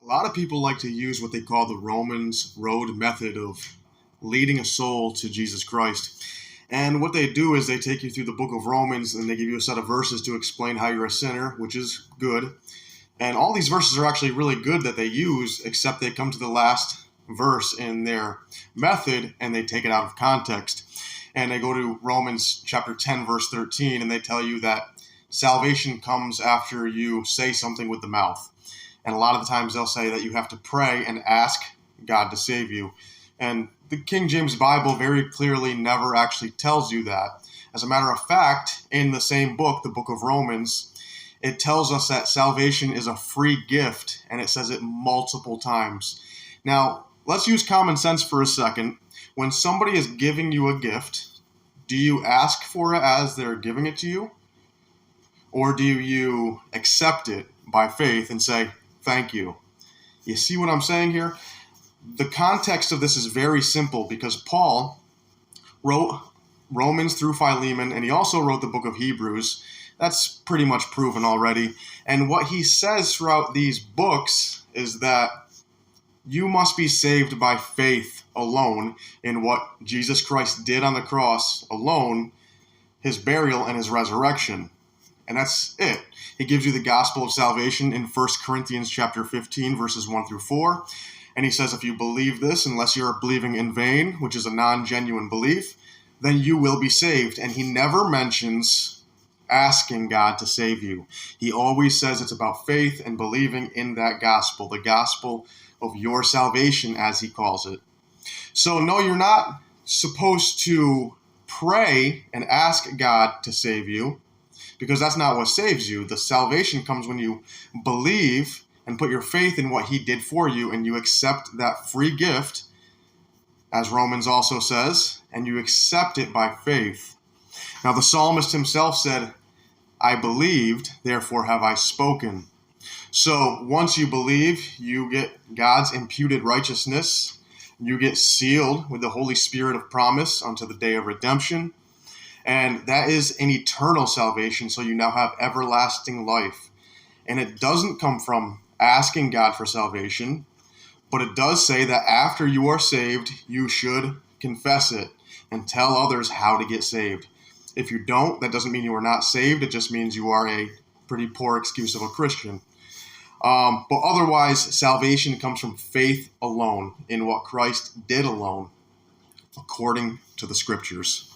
A lot of people like to use what they call the Romans road method of leading a soul to Jesus Christ. And what they do is they take you through the book of Romans and they give you a set of verses to explain how you're a sinner, which is good. And all these verses are actually really good that they use, except they come to the last verse in their method and they take it out of context. And they go to Romans chapter 10, verse 13, and they tell you that salvation comes after you say something with the mouth. And a lot of the times they'll say that you have to pray and ask God to save you. And the King James Bible very clearly never actually tells you that. As a matter of fact, in the same book, the book of Romans, it tells us that salvation is a free gift, and it says it multiple times. Now, let's use common sense for a second. When somebody is giving you a gift, do you ask for it as they're giving it to you? Or do you accept it by faith and say, thank you? You see what I'm saying here? The context of this is very simple because Paul wrote Romans through Philemon, and he also wrote the book of Hebrews. That's pretty much proven already. And what he says throughout these books is that you must be saved by faith alone in what Jesus Christ did on the cross alone, his burial and his resurrection. And that's it. He gives you the gospel of salvation in 1 Corinthians chapter 15, verses 1 through 4. And he says, if you believe this, unless you're believing in vain, which is a non-genuine belief, then you will be saved. And he never mentions asking God to save you. He always says it's about faith and believing in that gospel, the gospel of your salvation, as he calls it. So no, you're not supposed to pray and ask God to save you, because that's not what saves you. The salvation comes when you believe and put your faith in what he did for you, and you accept that free gift, as Romans also says, and you accept it by faith. Now, the psalmist himself said, I believed, therefore have I spoken. So once you believe, you get God's imputed righteousness. You get sealed with the Holy Spirit of promise unto the day of redemption. And that is an eternal salvation, so you now have everlasting life. And it doesn't come from asking God for salvation, but it does say that after you are saved, you should confess it and tell others how to get saved. If you don't, that doesn't mean you are not saved. It just means you are a pretty poor excuse of a Christian. But otherwise, salvation comes from faith alone in what Christ did alone, according to the Scriptures.